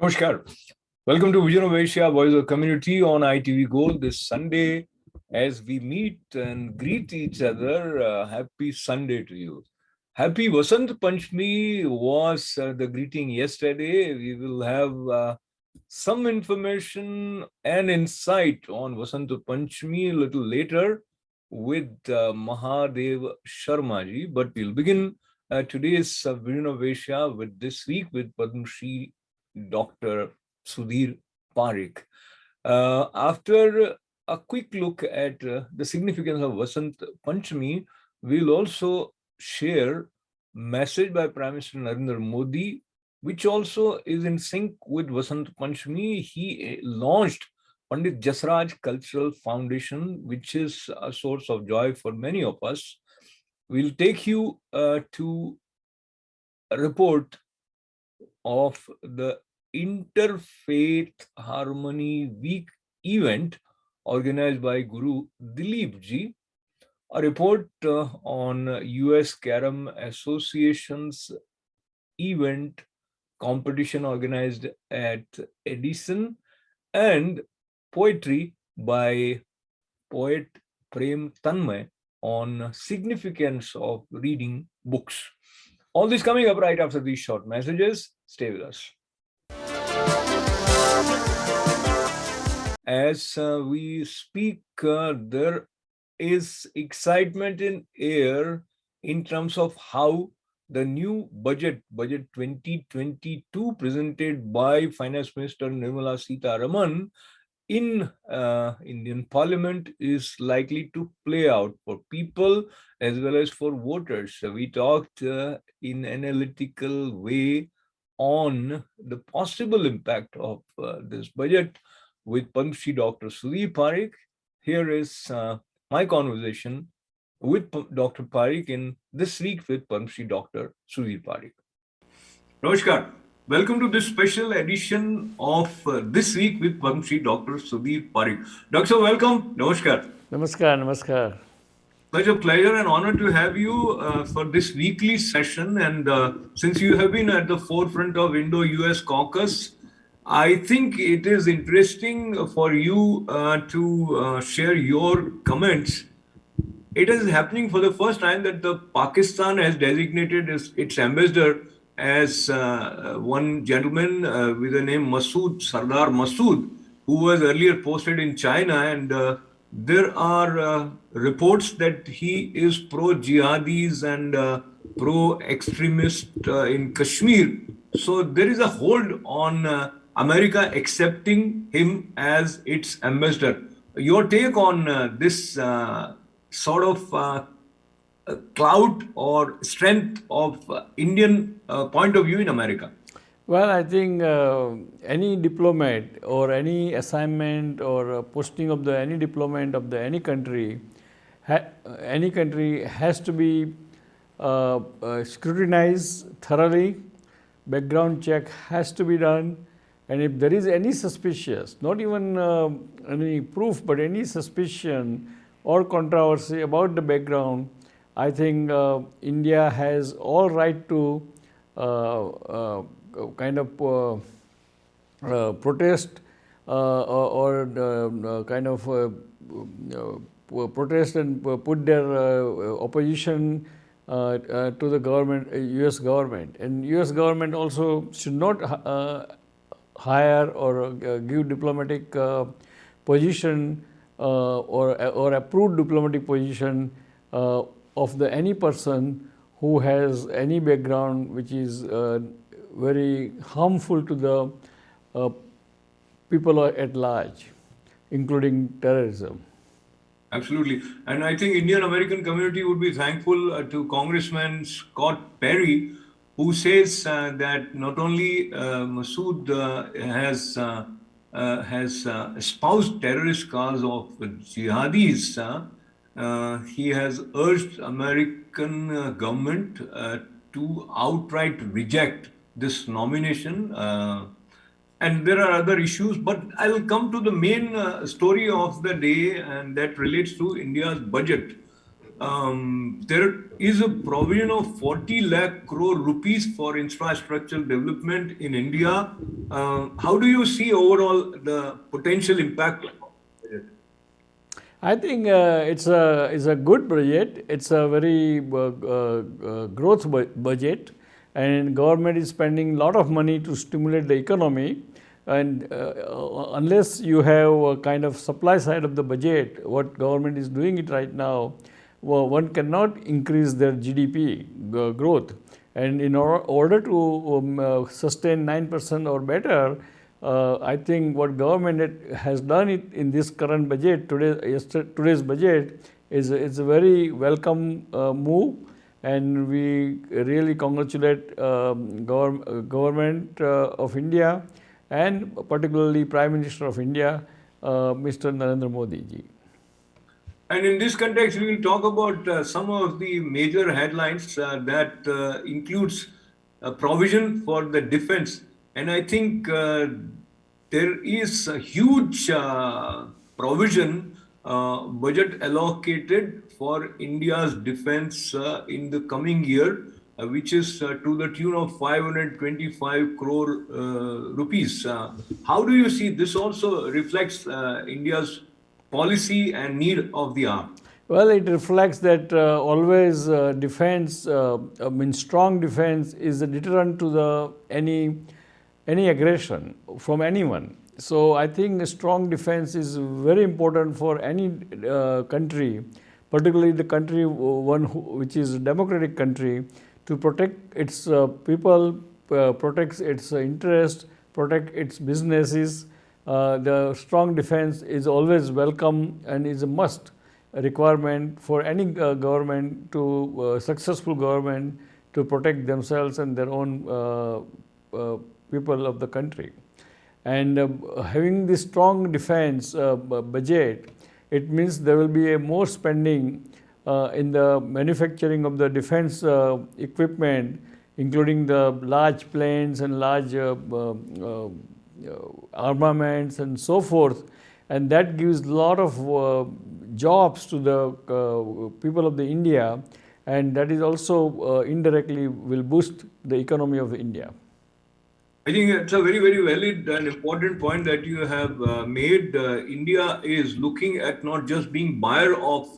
Namaskar. Welcome to Vision of Asia, Voice of Community on ITV Gold this Sunday. As we meet and greet each other, happy Sunday to you. Happy Vasant Panchami was the greeting yesterday. We will have some information and insight on Vasant Panchami a little later with Mahadev Sharma ji. But we'll begin today's Vision of Asia with this week with Padma Shri Dr. Sudhir Parikh. After a quick look at the significance of Vasant Panchami, we'll also share message by Prime Minister Narendra Modi, which also is in sync with Vasant Panchami. He launched Pandit Jasraj Cultural Foundation, which is a source of joy for many of us. We'll take you to a report of the Interfaith Harmony Week event organized by Guru Dilip ji, a report on US Carom Association's event competition organized at Edison, and poetry by poet Prem Tanmay on significance of reading books. All this coming up right after these short messages. Stay with us. As we speak, there is excitement in air in terms of how the new budget 2022 presented by Finance Minister Nirmala Sitharaman in Indian Parliament is likely to play out for people as well as for voters. We talked in analytical way on the possible impact of this budget with Padma Shri Dr. Sudhir Parikh. Here is my conversation with Dr. Parikh in This Week with Padma Shri Dr. Sudhir Parikh. Namaskar. Welcome to this special edition of This Week with Padma Shri Dr. Sudhir Parikh. Doctor, welcome. Namaskar. Namaskar, namaskar. Such a pleasure and honor to have you for this weekly session. And since you have been at the forefront of Indo-US caucus, I think it is interesting for you to share your comments. It is happening for the first time that the Pakistan has designated its ambassador as one gentleman with the name Masood, Sardar Masood, who was earlier posted in China, and there are reports that he is pro-jihadis and pro-extremist in Kashmir. So there is a hold on America accepting him as its ambassador. Your take on this sort of clout or strength of Indian point of view in America? Well, I think any diplomat or any assignment or posting of any diplomat of any country has to be scrutinized thoroughly. Background check has to be done, and if there is any suspicious, not even any proof, but any suspicion or controversy about the background, I think India has all right to kind of protest or kind of protest and put their opposition to the government, US government. And US government also should not hire or give diplomatic position or approved diplomatic position of the any person who has any background which is very harmful to the uh, people at large, including terrorism. Absolutely. And I think Indian American community would be thankful to Congressman Scott Perry, who says that not only Masood has espoused terrorist cause of jihadis, he has urged American government to outright reject this nomination. And there are other issues, but I'll come to the main story of the day, and that relates to India's budget. There is a provision of 40 lakh crore rupees for infrastructure development in India. How do you see overall the potential impact of it? I think it's a good budget. It's a very growth budget, and government is spending a lot of money to stimulate the economy. And unless you have a kind of supply side of the budget, what government is doing it right now, one cannot increase their GDP growth. And in order to sustain 9% or better, I think what government has done it in this current budget, today's budget, is a very welcome move, and we really congratulate government of India and particularly Prime Minister of India, Mr. Narendra Modi ji. And in this context, we will talk about some of the major headlines that includes a provision for the defense. And I think there is a huge provision budget allocated for India's defense in the coming year, which is to the tune of 525 crore rupees. How do you see this also reflects India's policy and need of the hour? Well, it reflects that always defense, strong defense is a deterrent to the any aggression from anyone. So I think a strong defense is very important for any country, particularly the country which is a democratic country, to protect its people, protect its interest, protect its businesses. The strong defense is always welcome and is a must requirement for any government to successful government to protect themselves and their own people of the country. And having this strong defense budget, it means there will be a more spending in the manufacturing of the defense equipment, including the large planes and large armaments and so forth, and that gives a lot of jobs to the people of the India, and that is also indirectly will boost the economy of India. I think it's a very, very valid and important point that you have made. India is looking at not just being buyer of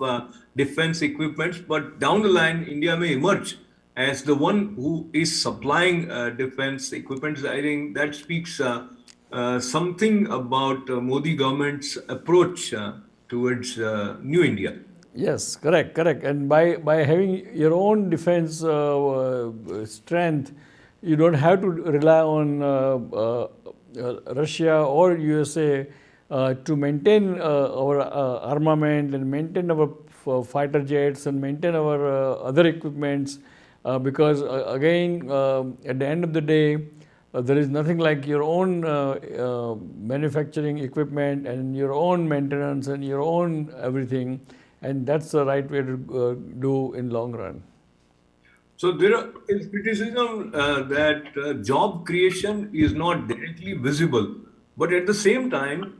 defense equipments, but down the line, India may emerge as the one who is supplying defense equipment. I think that speaks something about Modi government's approach towards New India. Yes, correct. And by having your own defense strength, you don't have to rely on Russia or USA to maintain our armament and maintain our fighter jets and maintain our other equipments, because again, at the end of the day, there is nothing like your own manufacturing equipment and your own maintenance and your own everything, and that's the right way to do in long run. So there is criticism that job creation is not directly visible, but at the same time,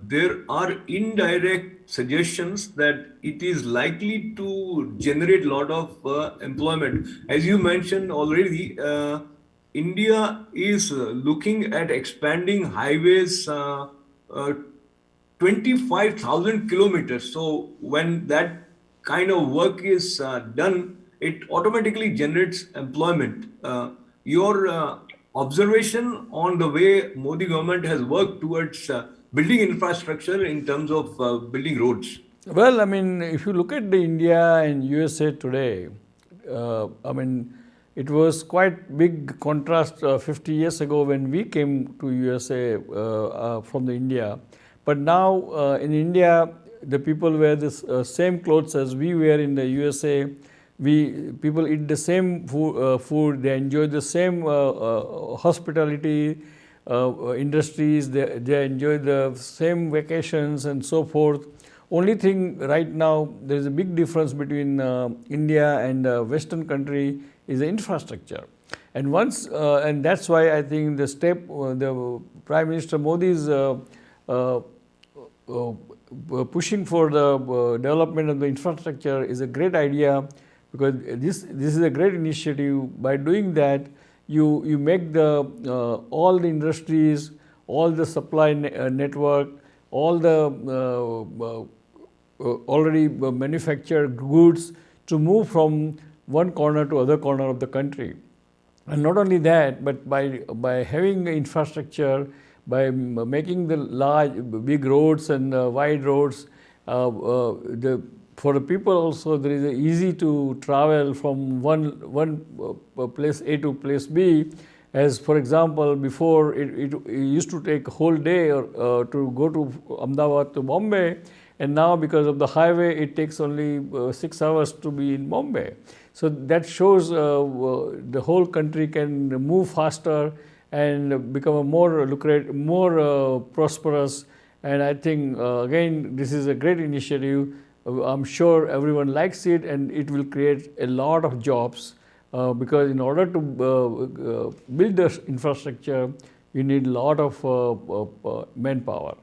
there are indirect suggestions that it is likely to generate a lot of employment. As you mentioned already, India is looking at expanding highways 25,000 kilometers. So when that kind of work is done, it automatically generates employment. Your observation on the way Modi government has worked towards building infrastructure in terms of building roads? Well, I mean, if you look at the India and USA today, I mean, it was quite big contrast 50 years ago when we came to USA from the India. But now in India, the people wear the same clothes as we wear in the USA. We people eat the same food. They enjoy the same hospitality industries. They enjoy the same vacations and so forth. Only thing right now, there is a big difference between India and Western country is the infrastructure. And and that's why I think the Prime Minister Modi's uh, pushing for the development of the infrastructure is a great idea, because this is a great initiative. By doing that, you make the all the industries, all the supply network, all the already manufactured goods to move from one corner to other corner of the country. And not only that, but by having infrastructure, by making the big roads and wide roads, for the people also there is a easy to travel from one place A to place B. As for example, before it used to take a whole day to go to Ahmedabad to Bombay, and now because of the highway, it takes only 6 hours to be in Bombay. So that shows the whole country can move faster and become a more lucrative, more prosperous. And I think again, this is a great initiative. I'm sure everyone likes it, and it will create a lot of jobs. Because in order to build the infrastructure, you need a lot of manpower.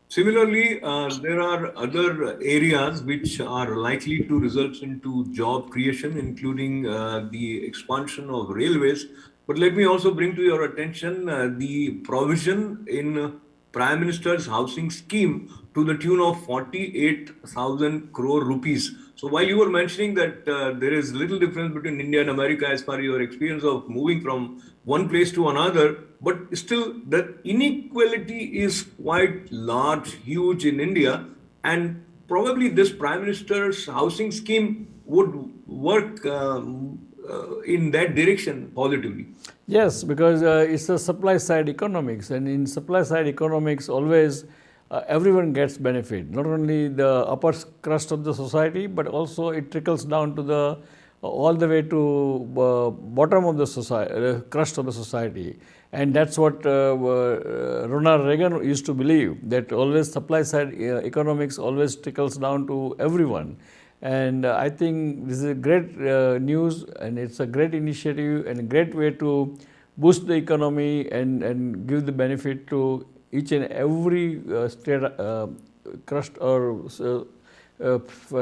Similarly, there are other areas which are likely to result into job creation, including the expansion of railways. But let me also bring to your attention the provision in Prime Minister's housing scheme to the tune of 48,000 crore rupees. So while you were mentioning that there is little difference between India and America as far as your experience of moving from one place to another, but still the inequality is quite large, huge in India, and probably this Prime Minister's housing scheme would work in that direction positively. Yes, because it's a supply side economics, and in supply side economics, always everyone gets benefit. Not only the upper crust of the society, but also it trickles down to the all the way to bottom of the society, crust of the society. And that's what Ronald Reagan used to believe, that always supply side economics always trickles down to everyone. And I think this is a great news, and it's a great initiative and a great way to boost the economy and give the benefit to each and every state crust or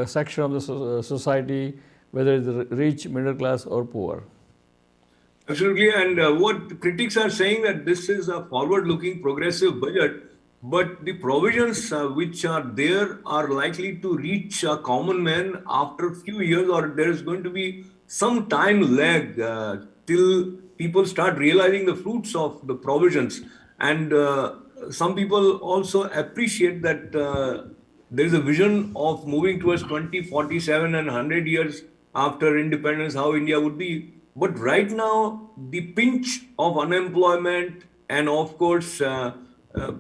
section of the society, whether it's rich, middle class, or poor. Absolutely. And what critics are saying that this is a forward-looking progressive budget, but the provisions which are there are likely to reach a common man after a few years, or there is going to be some time lag till people start realizing the fruits of the provisions. And some people also appreciate that there is a vision of moving towards 2047 and 100 years after independence, how India would be. But right now, the pinch of unemployment and, of course,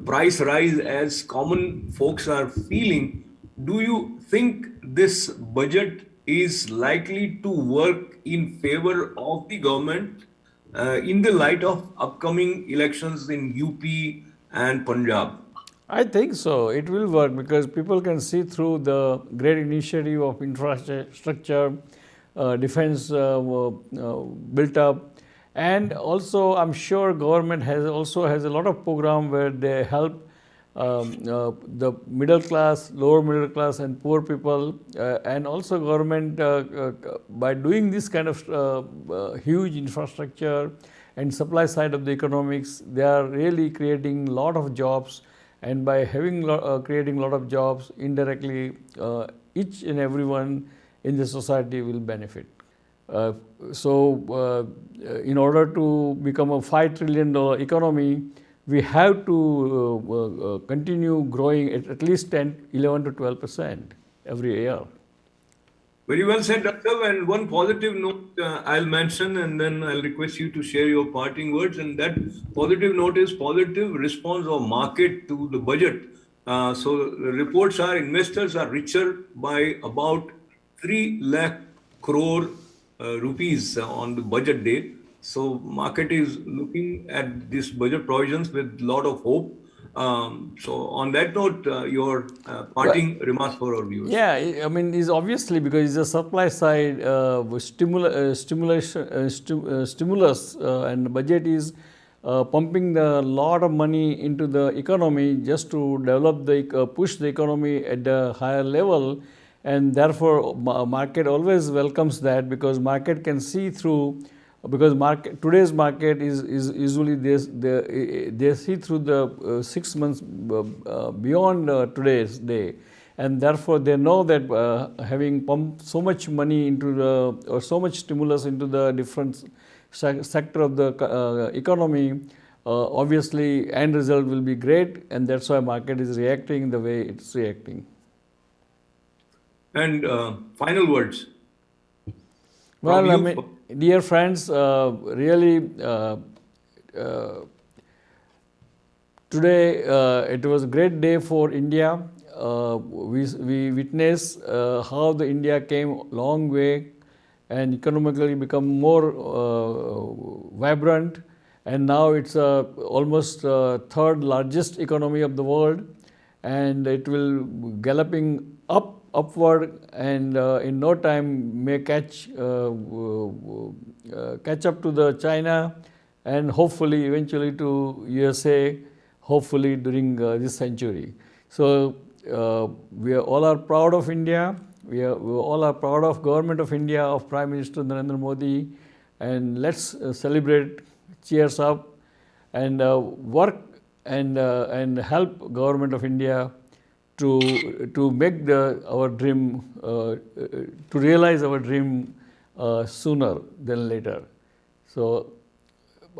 price rise as common folks are feeling, do you think this budget is likely to work in favor of the government in the light of upcoming elections in UP and Punjab? I think so. It will work because people can see through the great initiative of infrastructure, defense built up, and also I'm sure government has a lot of program where they help the middle class, lower middle class, and poor people, and also government by doing this kind of huge infrastructure and supply side of the economics, they are really creating a lot of jobs, and by creating a lot of jobs indirectly, each and everyone in the society will benefit. So in order to become a $5 trillion economy, we have to continue growing at least 11 to 12% every year. Very well said, Dr. And one positive note I'll mention, and then I'll request you to share your parting words. And that positive note is positive response of market to the budget. So the reports are investors are richer by about 3 lakh crore rupees on the budget day. So market is looking at these budget provisions with a lot of hope. So on that note, your parting remarks for our viewers. Yeah, I mean, is obviously because it's a supply side stimulus, and the budget is pumping the lot of money into the economy just to develop the push the economy at a higher level, and therefore market always welcomes that because market can see through. Because today's market is usually they see through the 6 months beyond today's day, and therefore they know that having pumped so much money into the or so much stimulus into the different sector of the economy, obviously end result will be great, and that's why market is reacting the way it's reacting. And final words. Well, I mean, dear friends, really today it was a great day for India. We witnessed how the India came long way and economically become more vibrant, and now it's almost third largest economy of the world, and it will galloping upward, and in no time may catch up to the China, and hopefully eventually to USA, hopefully during this century. So we all are proud of India. We all are proud of Government of India, of Prime Minister Narendra Modi, and let's celebrate, cheers up, and work and help Government of India to make our dream, to realize our dream sooner than later. So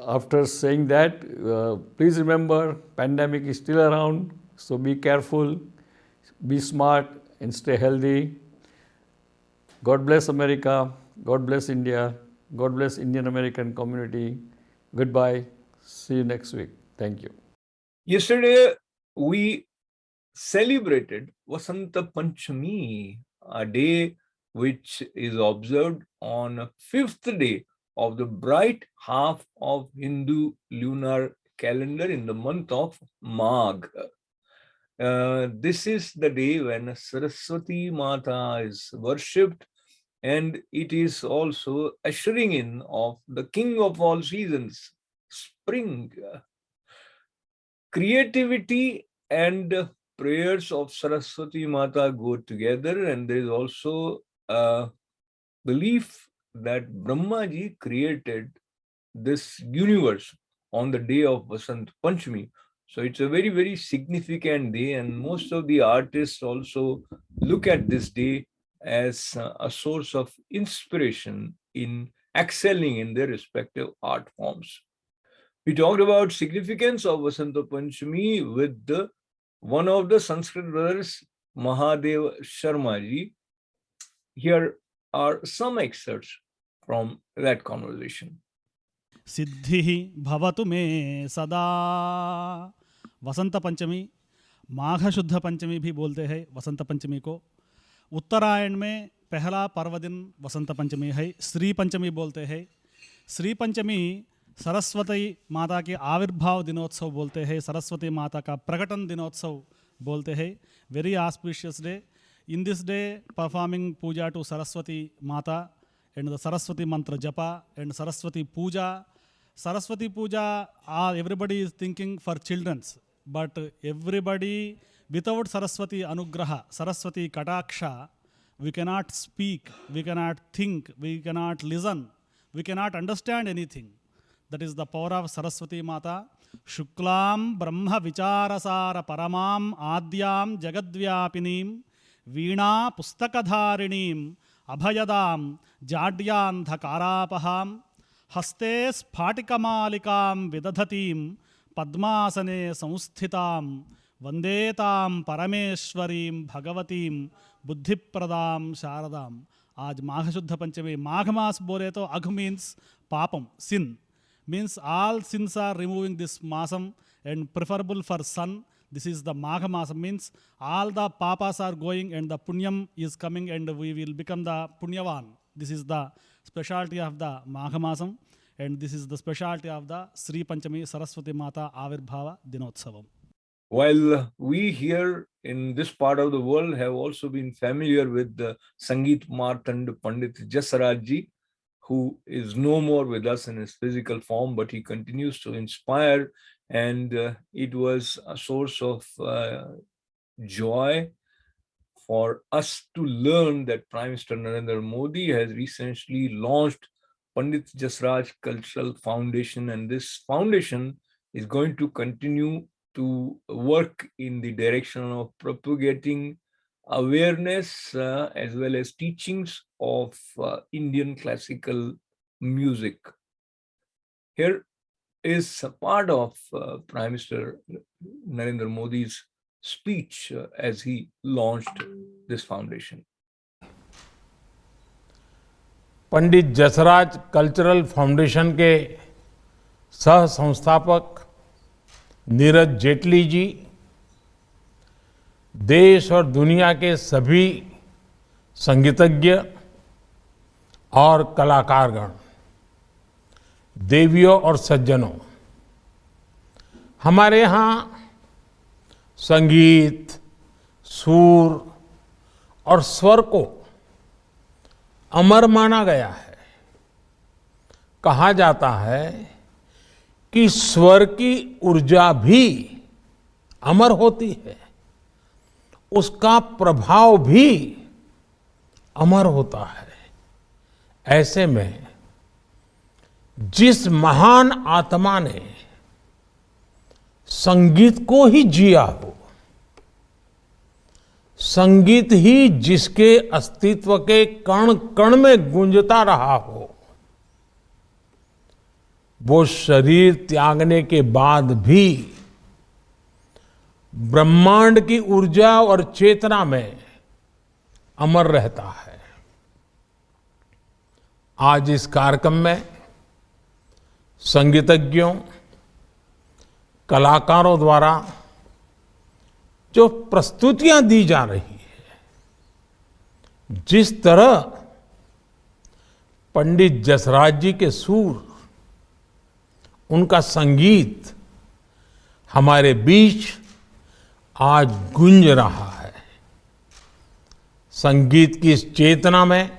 after saying that, please remember pandemic is still around, so be careful, be smart, and stay healthy. God bless America, God bless India, God bless Indian American community. Goodbye, see you next week. Thank you. Yesterday, we celebrated Vasanta Panchami, a day which is observed on 5th day of the bright half of Hindu lunar calendar in the month of Magh. This is the day when Saraswati Mata is worshipped, and it is also ushering in of the king of all seasons, spring. Creativity and prayers of Saraswati Mata go together, and there is also a belief that Brahmaji created this universe on the day of Vasant Panchami. So it's a very, very significant day, and most of the artists also look at this day as a source of inspiration in excelling in their respective art forms. We talked about significance of Vasanta Panchami with one of the Sanskrit brothers, Mahadev Sharma ji. Here are some excerpts from that conversation. सिद्धि भवतु मे सदा। वसंत पंचमी, माघ शुद्ध पंचमी भी बोलते हैं वसंत पंचमी को। उत्तरायण में पहला पर्व दिन वसंत पंचमी है। श्री पंचमी बोलते हैं। श्री पंचमी सरस्वती माता के आविर्भाव दिनोत्सव बोलते हैं। सरस्वती माता का प्रकटन दिनोत्सव बोलते हैं। Very auspicious day. In this day performing puja to Saraswati Mata and the Saraswati mantra japa and Saraswati puja. Saraswati puja, everybody is thinking for children's, but everybody without Saraswati anugraha, Saraswati kataksha, we cannot speak, we cannot think, we cannot listen, we cannot understand anything. That is the power of Saraswati Mata. Shuklam Brahma Vicharasara Paramam Adyam Jagadvyapinim Veena Pustakadharinim Abhayadam Jadyandhakarapaham Haste Sphatikamalikam Vidadhatim पद्मासने संस्थितां वंदे तां परमेश्वरीं भगवतीं बुद्धिप्रदां शारदां। आज माघ शुद्ध पंचमी। माघ मास बोले तो अघ means पापम, sin, means all sins are removing this masam and preferable for sun. This is the Magha masam, means all the papas are going and the punyam is coming and we will become the punyavan. This is the specialty of the Magha masam, and this is the specialty of the Sri Panchami Saraswati Mata Avirbhava Dinotsavam. While we here in this part of the world have also been familiar with the Sangeet Martand Pandit Jasraj ji, who is no more with us in his physical form, but he continues to inspire, and it was a source of joy for us to learn that Prime Minister Narendra Modi has recently launched Pandit Jasraj Cultural Foundation, and this foundation is going to continue to work in the direction of propagating awareness as well as teachings of Indian classical music. Here is a part of Prime Minister Narendra Modi's speech as he launched this foundation. Pandit Jasraj cultural foundation के सह संस्थापक नीरज जेटली जी, देश और दुनिया के सभी संगीतज्ञ और कलाकारगण, देवियों और सज्जनों, हमारे यहाँ संगीत, सुर और स्वर को अमर माना गया है। कहा जाता है कि स्वर की ऊर्जा भी अमर होती है, उसका प्रभाव भी अमर होता है। ऐसे में जिस महान आत्मा ने संगीत को ही जिया हो, संगीत ही जिसके अस्तित्व के कण कण में गूंजता रहा हो, वो शरीर त्यागने के बाद भी ब्रह्मांड की ऊर्जा और चेतना में अमर रहता है। आज इस कार्यक्रम में संगीतज्ञों, कलाकारों द्वारा जो प्रस्तुतियां दी जा रही है, जिस तरह पंडित जसराज जी के सुर, उनका संगीत हमारे बीच आज गूंज रहा है, संगीत की इस चेतना में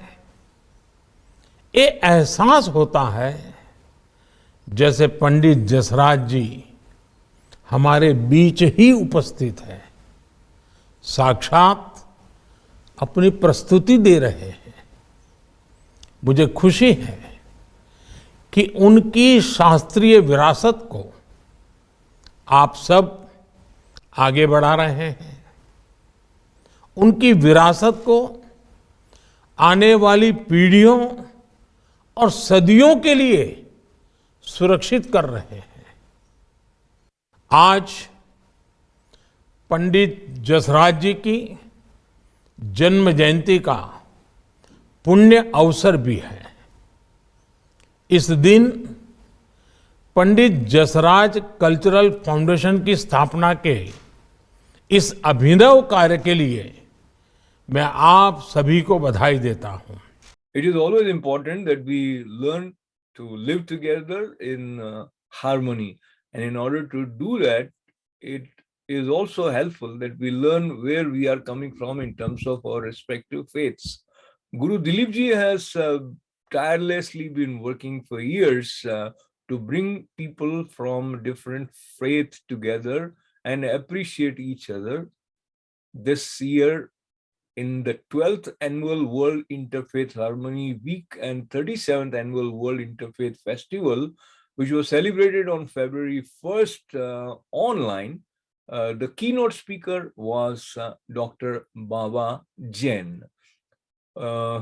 ये एहसास होता है जैसे पंडित जसराज जी हमारे बीच ही उपस्थित है, साक्षात अपनी प्रस्तुति दे रहे हैं। मुझे खुशी है कि उनकी शास्त्रीय विरासत को आप सब आगे बढ़ा रहे हैं, उनकी विरासत को आने वाली पीढ़ियों और सदियों के लिए सुरक्षित कर रहे हैं। आज पंडित जसराज जी की जन्म जयंती का पुण्य अवसर भी है। इस दिन पंडित जसराज कल्चरल फाउंडेशन की स्थापना के इस अभिनव कार्य के लिए मैं आप सभी को बधाई देता हूं। It is always important that we learn to live together in harmony, and in order to do that, it is also helpful that we learn where we are coming from in terms of our respective faiths. Guru Dilip Ji has tirelessly been working for years to bring people from different faiths together and appreciate each other. This year, in the 12th Annual World Interfaith Harmony Week and 37th Annual World Interfaith Festival, which was celebrated on February 1st online, the keynote speaker was Dr. Baba Jain.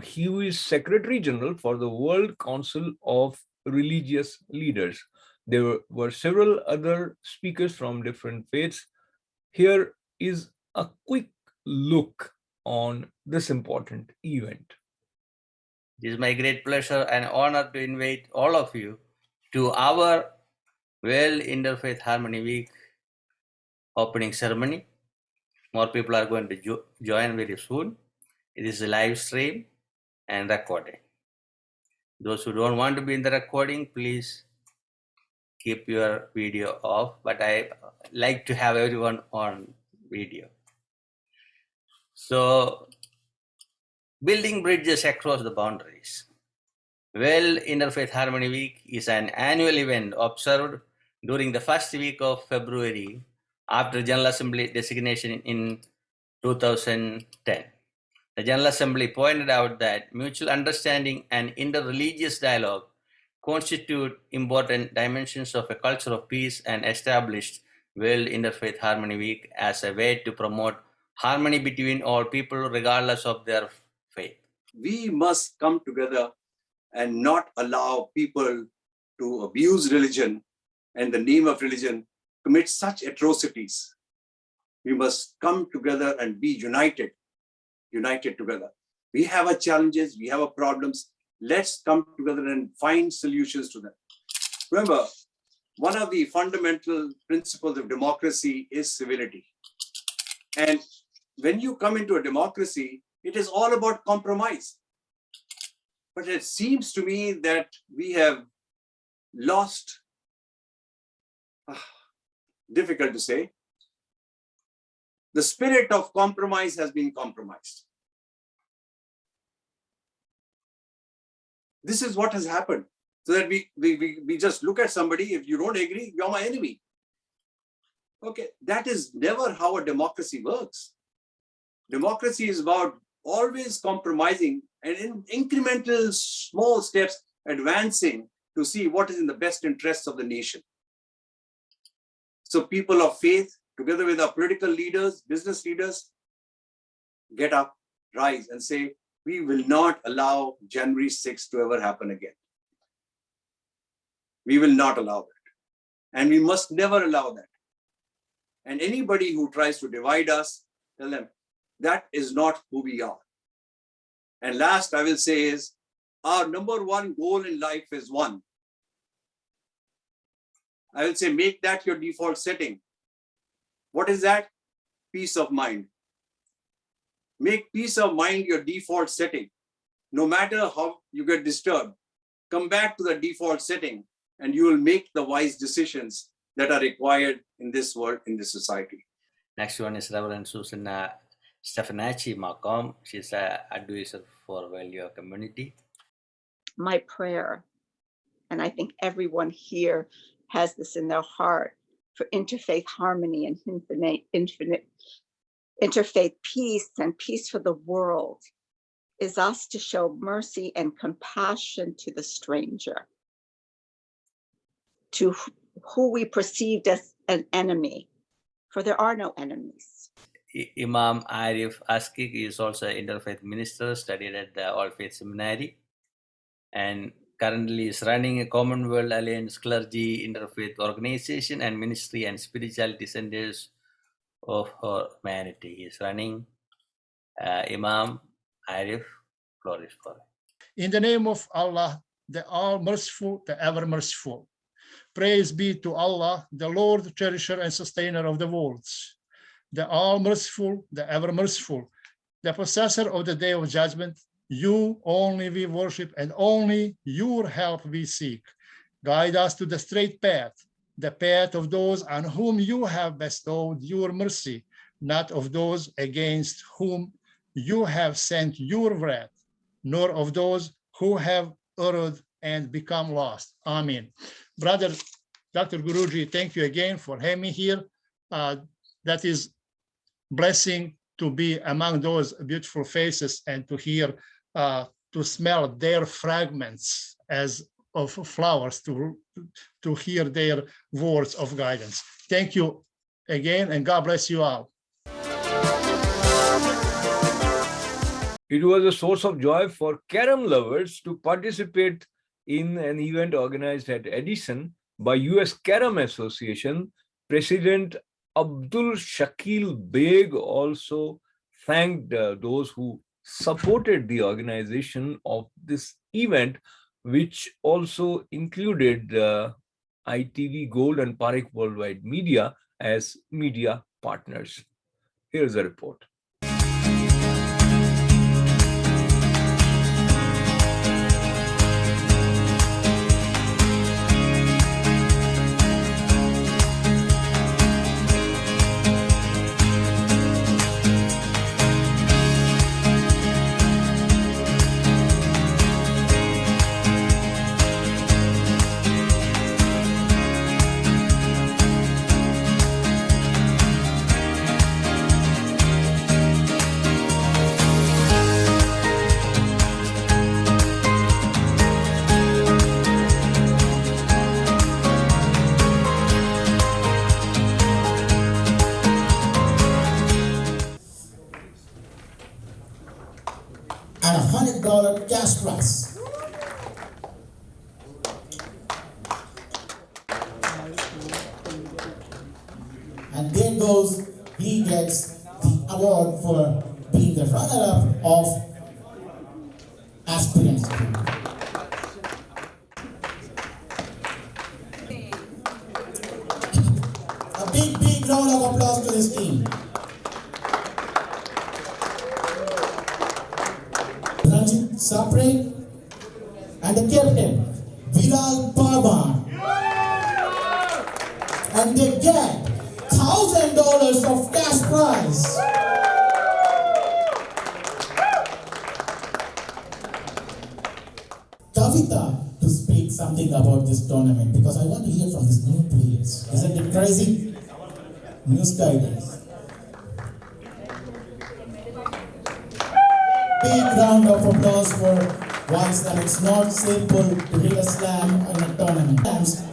He is Secretary General for the World Council of Religious Leaders. There were several other speakers from different faiths. Here is a quick look on this important event. It is my great pleasure and honor to invite all of you to our World Interfaith Harmony Week opening ceremony. More people are going to join very soon. It is a live stream and recording. Those who don't want to be in the recording, please keep your video off, but I like to have everyone on video. So, building bridges across the boundaries. World Interfaith Harmony Week is an annual event observed during the first week of February after General Assembly designation in 2010. The General Assembly pointed out that mutual understanding and interreligious dialogue constitute important dimensions of a culture of peace and established World Interfaith Harmony Week as a way to promote harmony between all people regardless of their faith. We must come together and not allow people to abuse religion and the name of religion, commit such atrocities. We must come together and be united together. We have our challenges, we have our problems. Let's come together and find solutions to them. Remember, one of the fundamental principles of democracy is civility. And when you come into a democracy, it is all about compromise. But it seems to me that we have lost, difficult to say, the spirit of compromise has been compromised. This is what has happened. So that we just look at somebody, if you don't agree, you're my enemy. Okay, that is never how a democracy works. Democracy is about always compromising and in incremental small steps advancing to see what is in the best interests of the nation. So people of faith, together with our political leaders, business leaders, get up, rise and say, we will not allow January 6th to ever happen again. We will not allow that. And we must never allow that. And anybody who tries to divide us, tell them, that is not who we are. And last I will say is, our number one goal in life is one. I will say, make that your default setting. What is that? Peace of mind. Make peace of mind your default setting. No matter how you get disturbed, come back to the default setting and you will make the wise decisions that are required in this world, in this society. Next one is Reverend Susanna Stefanacci Malcolm. She's an advisor for Value Community. My prayer, and I think everyone here has this in their heart, for interfaith harmony and infinite interfaith peace and peace for the world, is us to show mercy and compassion to the stranger, to who we perceived as an enemy, for there are no enemies. Imam Arif Askik is also an interfaith minister, studied at the All Faith Seminary, and currently is running a Commonwealth Alliance Clergy Interfaith Organization and Ministry and Spirituality Centers of Humanity. He is running. Imam Arif, floor is for. In the name of Allah, the All-Merciful, the Ever-Merciful. Praise be to Allah, the Lord, Cherisher and Sustainer of the worlds, the All-Merciful, the Ever-Merciful, the Possessor of the Day of Judgment. You only we worship and only your help we seek. Guide us to the straight path, the path of those on whom you have bestowed your mercy, not of those against whom you have sent your wrath, nor of those who have erred and become lost. Amen. Brother Dr. Guruji, thank you again for having me here. That is blessing to be among those beautiful faces and to hear, to smell their fragments as of flowers, to hear their words of guidance. Thank you again, and God bless you all. It was a source of joy for carom lovers to participate in an event organized at Edison by US Carom Association. President Abdul Shakil Beg also thanked those who supported the organization of this event, which also included ITV Gold and Parik Worldwide Media as media partners. Here's a report. And $100 cash prize. And there goes, he gets the award for being the runner-up of Aspirants Group. A big round of applause to this team. Ranjit Sapre and the captain Viral Parmar, and they get $1,000 of cash prize. Kavita to speak something about this tournament because I want to hear from these new players. Isn't it crazy? New Sky Days. Big round of applause for Wise that it's not simple to hit a slam in a tournament.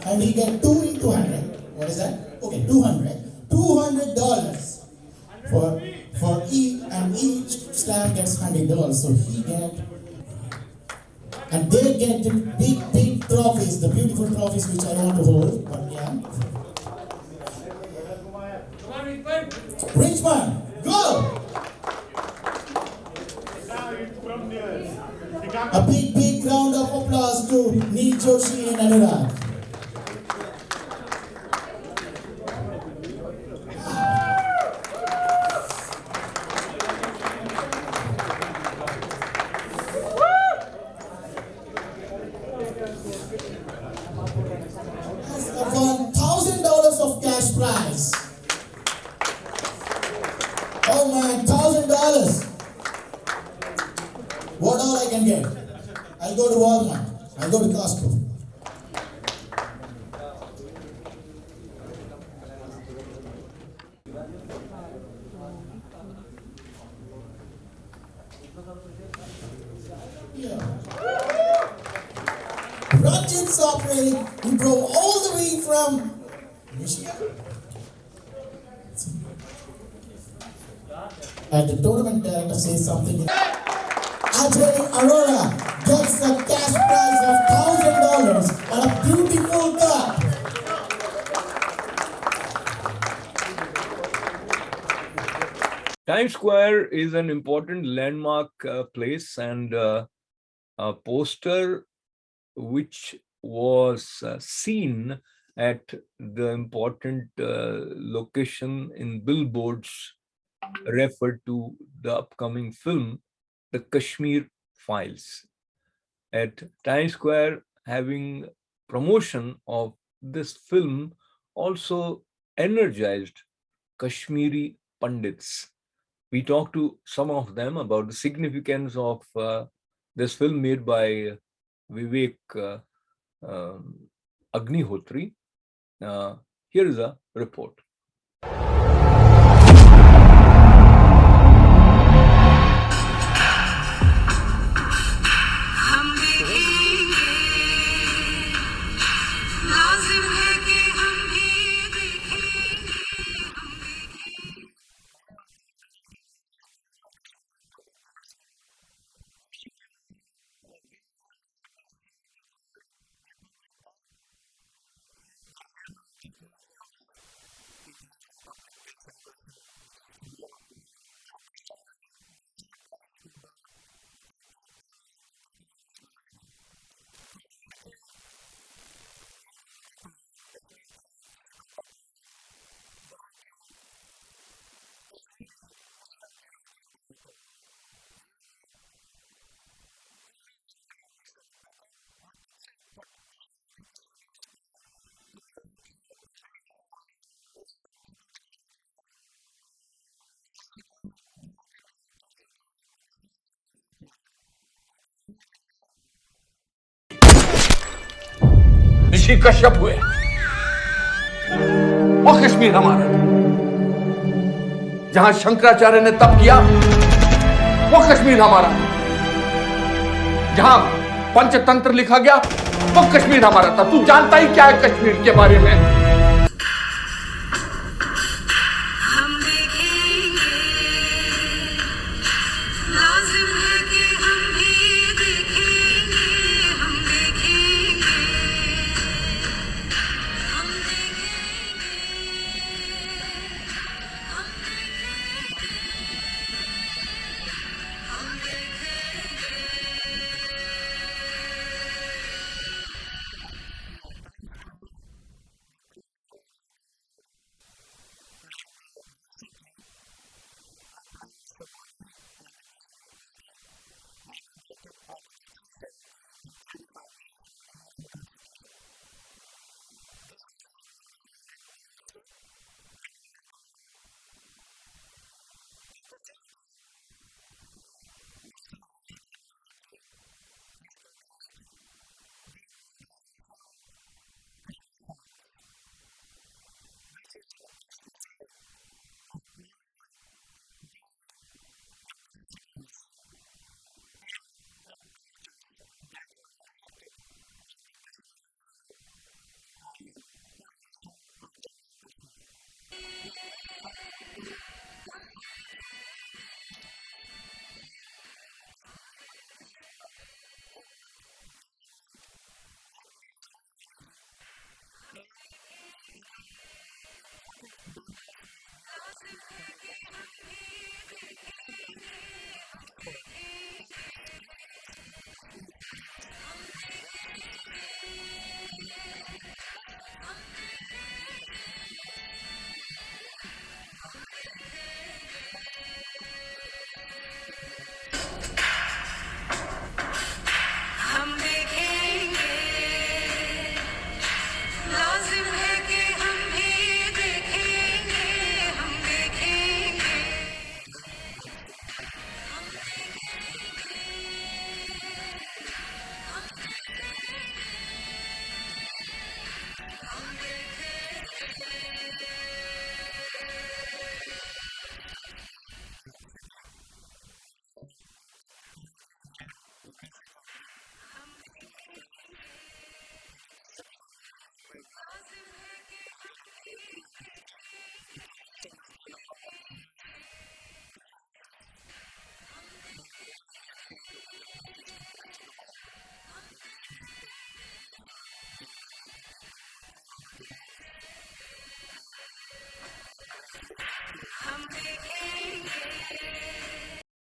And he get 2 into 100. What is that? Okay, 200. $200 for each, and each slam gets $100. So he get, and they get the big trophies, the beautiful trophies which I want to hold. But yeah. Richmond, go! A big round of applause to Neil Joshi and Anurag. Won $1,000 of cash prize. Oh man, $1,000. What all I can get? I'll go to Walmart. I'll go to Costco. Yeah. Ranjit Sapre, who drove all the way from Michigan. And the tournament director says something. Ajay Arora gets the cash prize of $1,000 and a beautiful cup. Times Square is an important landmark place, and a poster which was seen at the important location in billboards referred to the upcoming film, The Kashmir Files. At Times Square, having promotion of this film also energized Kashmiri Pandits. We talked to some of them about the significance of this film made by Vivek Agnihotri. Here is a report. ऋषि कश्यप हुए, वो कश्मीर हमारा। जहां शंकराचार्य ने तप किया, वो कश्मीर हमारा। जहां पंचतंत्र लिखा गया, वो कश्मीर हमारा था। तू जानता ही क्या है कश्मीर के बारे में?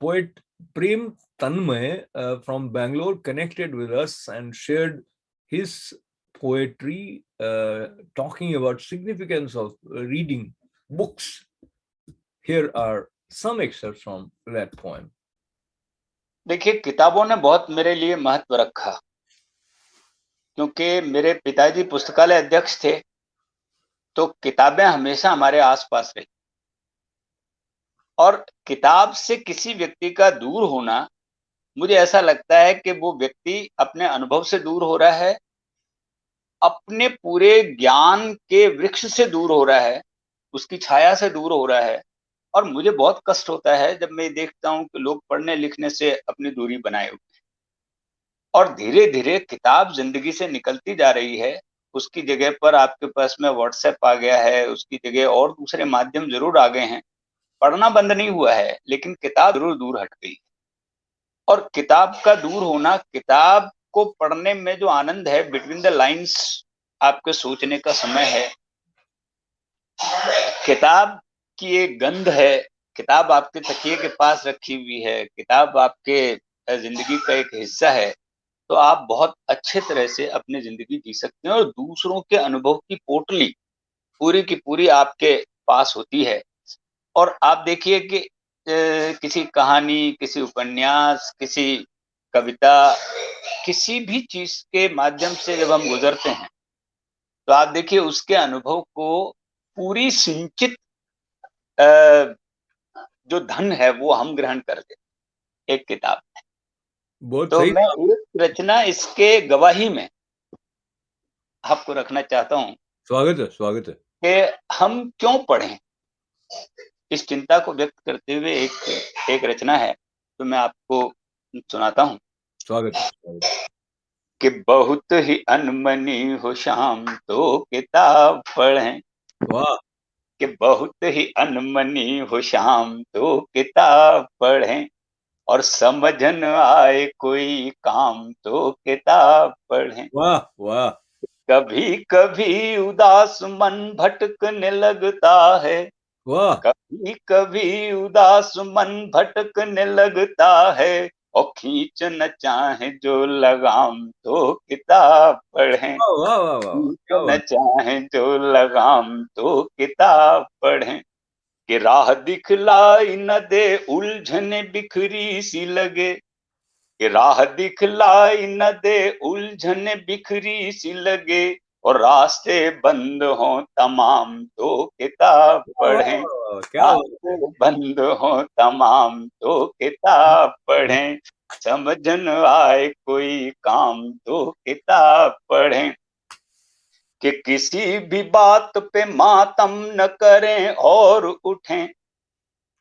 Poet Prem Tanmay from Bangalore connected with us and shared his poetry talking about significance of reading books. Here are some excerpts from that poem. देखिए, किताबों ने बहुत मेरे लिए महत्व रखा, क्योंकि मेरे पिताजी पुस्तकालय अध्यक्ष थे, तो किताबें हमेशा हमारे आसपास रही। और किताब से किसी व्यक्ति का दूर होना, मुझे ऐसा लगता है कि वो व्यक्ति अपने अनुभव से दूर हो रहा है, अपने पूरे ज्ञान के वृक्ष से दूर हो रहा है, उसकी छाया से दूर हो रहा है। और मुझे बहुत कष्ट होता है जब मैं देखता हूं कि लोग पढ़ने लिखने से अपनी दूरी बनाए हुए हैं। और धीरे धीरे किताब जिंदगी से निकलती जा रही है। उसकी जगह पर आपके पास में व्हाट्सएप आ गया है, उसकी जगह और दूसरे माध्यम जरूर आ गए हैं। पढ़ना बंद नहीं हुआ है, लेकिन किताब जरूर दूर हट गई। और किताब का दूर होना, किताब को पढ़ने में जो आनंद है, बिटवीन द लाइंस आपके सोचने का समय है, किताब की एक गंध है, किताब आपके तकिए के पास रखी हुई है, किताब आपके जिंदगी का एक हिस्सा है, तो आप बहुत अच्छे तरह से अपनी जिंदगी जी सकते हैं। और दूसरों के अनुभव की पोटली पूरी की पूरी आपके पास होती है। और आप देखिए कि किसी कहानी, किसी उपन्यास, किसी कविता, किसी भी चीज के माध्यम से जब हम गुजरते हैं, तो आप देखिए उसके अनुभव को पूरी सिंचित जो धन है वो हम ग्रहण करते हैं एक किताब में। बहुत तो सही। मैं एक रचना इसके गवाही में आपको रखना चाहता हूं स्वागत है, स्वागत है। कि हम क्यों पढ़ें। इस चिंता को व्यक्त करते हुए एक रचना है, तो मैं आपको सुनाता हूं स्वागत है, स्वागत है। कि बहुत ही अनमनी हो शाम तो किताब पढ़ें, वाह! कि बहुत ही अनमनी हो शाम तो किताब पढ़ें, और समझ न आए कोई काम तो किताब पढ़ें। वाह! वाह! कभी कभी उदास मन भटकने लगता है, वाह! कभी कभी उदास मन भटकने लगता है, और खींच न चाहे जो लगाम तो किताब पढ़ें, वाह, वाह, वाह, वाह, वाह! खींच क्या न बात! चाहे जो लगाम तो किताब पढ़ें, कि राह दिखलाई न दे उलझने बिखरी सी लगे, कि राह दिखलाई न दे उलझने बिखरी सी लगे, और रास्ते बंद हो तमाम तो किताब वाह, वाह, पढ़ें, वाह, वाह! क्या बात रास्ते है! बंद हो तमाम तो किताब पढ़ें, समझ न आए कोई काम तो किताब पढ़ें, कि किसी भी बात पे मातम न करें और उठें,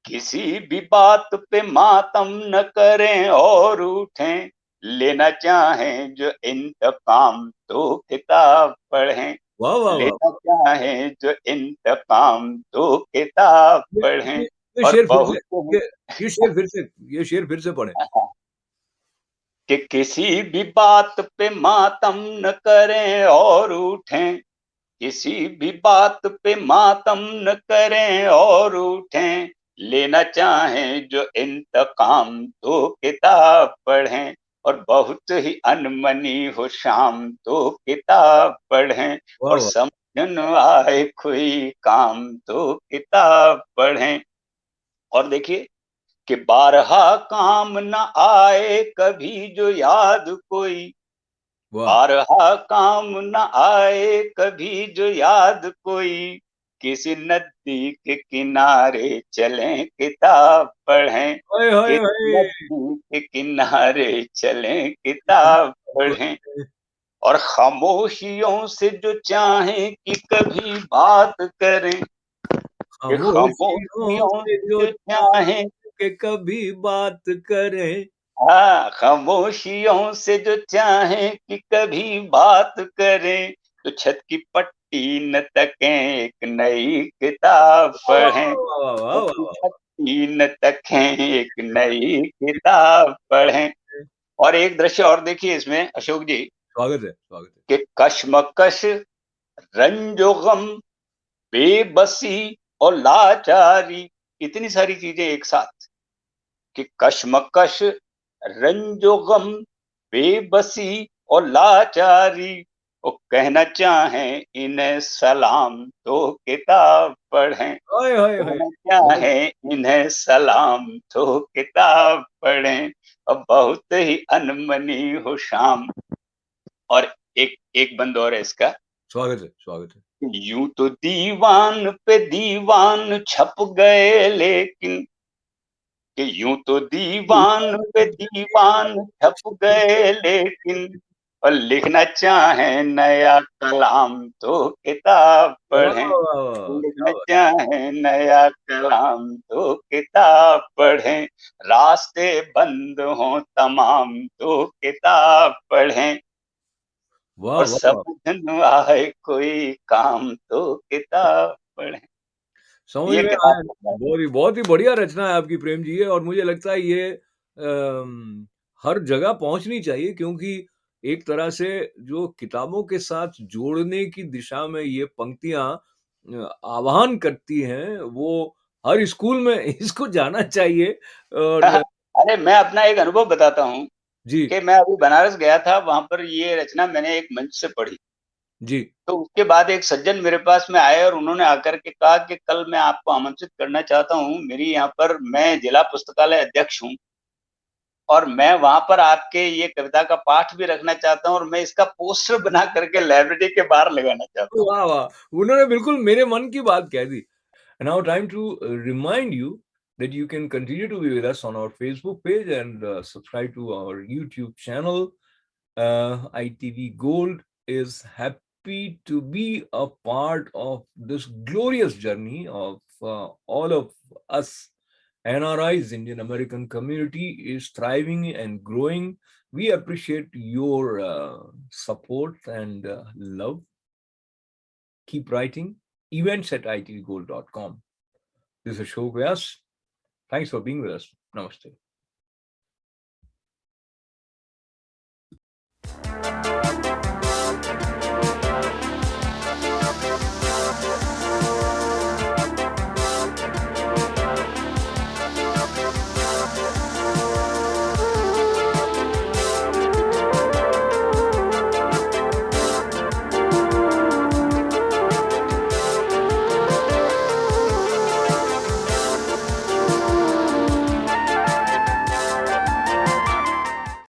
किसी भी बात पे मातम न करें और उठें, लेना चाहें जो इंतकाम तो किताब पढ़ें, वाह, वाह, वाह! लेना चाहें जो इंतकाम तो किताब ये पढ़ें, ये ये और शेर फिर से बहुत ये ये शेर फिर से ये शेर फिर से पढ़ें। कि किसी भी बात पे मातम न करें और उठें, किसी भी बात पे मातम न करें और उठें, लेना चाहें जो इंतकाम तो किताब पढ़ें, और बहुत ही अनमनी हो शाम तो किताब पढ़ें, वाह, और वाह! समझ न आए कोई काम तो किताब पढ़ें। और देखिए कि बारहा काम न आए कभी जो याद कोई, वाह! बारहा काम न आए कभी जो याद कोई, किसी नदी के किनारे चलें किताब पढ़ें, हाय, हाय, किसी हाय! नदी के किनारे चलें किताब पढ़ें, और खामोशियों से जो चाहें कि कभी बात करें, कि खामोशियों खामोशियों से से जो जो चाहें, के कभी बात करें। हाँ, खामोशियों से जो चाहें कि कभी बात करें, तो छत की पट्टी न तकें एक नई किताब वाह, पढ़ें, वाह, वाह, वाह, छत वाह, की वाह, वाह! पट्टी न तकें एक नई किताब पढ़ें। और एक दृश्य और देखिए इसमें अशोक जी, स्वागत है, स्वागत है। कि कश्मकश, रंजो गम, बेबसी और लाचारी, इतनी सारी चीजें एक साथ, कि कश्मकश, रंजो गम, बेबसी और लाचारी, वो कहना चाहें इन्हें सलाम तो किताब पढ़ें, हाय, हाय, हाय! कहना बहुत चाहें इन्हें सलाम तो किताब पढ़ें, और बहुत ही अनमनी हो शाम। और एक एक बंद और है इसका, स्वागत है, स्वागत है। यूं तो दीवान पे दीवान छप गए लेकिन, कि यूं तो दीवान पे दीवान छप गए लेकिन, और लिखना चाहें नया कलाम तो किताब वाह, पढ़ें, वाह, वाह, वाह! लिखना क्या बात! चाहें नया कलाम तो किताब पढ़ें, रास्ते बंद हों तमाम तो किताब पढ़ें, वाह, और वाह, वाह! समझ न आए कोई काम तो किताब पढ़ें। समझ ये में आया। किताब पढ़ना है। बहुत ही बढ़िया रचना है आपकी प्रेम जी ये, और मुझे लगता है ये हर जगह पहुँचनी चाहिए, क्योंकि एक तरह से जो किताबों के साथ जोड़ने की दिशा में ये पंक्तियाँ आह्वान करती हैं, वो हर स्कूल में इसको जाना चाहिए। और अरे मैं अपना एक अनुभव बताता हूँ, जी, कि मैं अभी बनारस गया था, वहाँ पर ये रचना मैंने एक मंच से पढ़ी। जी। तो उसके बाद एक सज्जन मेरे पास में आए और उन्होंने आकर के कहा कि कल मैं आपको आमंत्रित करना चाहता हूँ, मेरी यहाँ पर, मैं जिला पुस्तकालय अध्यक्ष हूँ, और मैं वहाँ पर आपके ये कविता का पाठ भी रखना चाहता हूँ, और मैं इसका पोस्टर बना करके लाइब्रेरी के बाहर लगाना चाहता हूँ। वाह, वाह! उन्होंने बिल्कुल मेरे मन की बात कह दी। Now, time to remind you that you can continue to be with us on our Facebook page and subscribe to our YouTube channel. ITV Gold is happy. happy to be a part of this glorious journey of all of us. NRIs, Indian American community, is thriving and growing. We appreciate your support and love. Keep writing. events@itvgold.com. This is Ashok Vyas. Thanks for being with us. Namaste.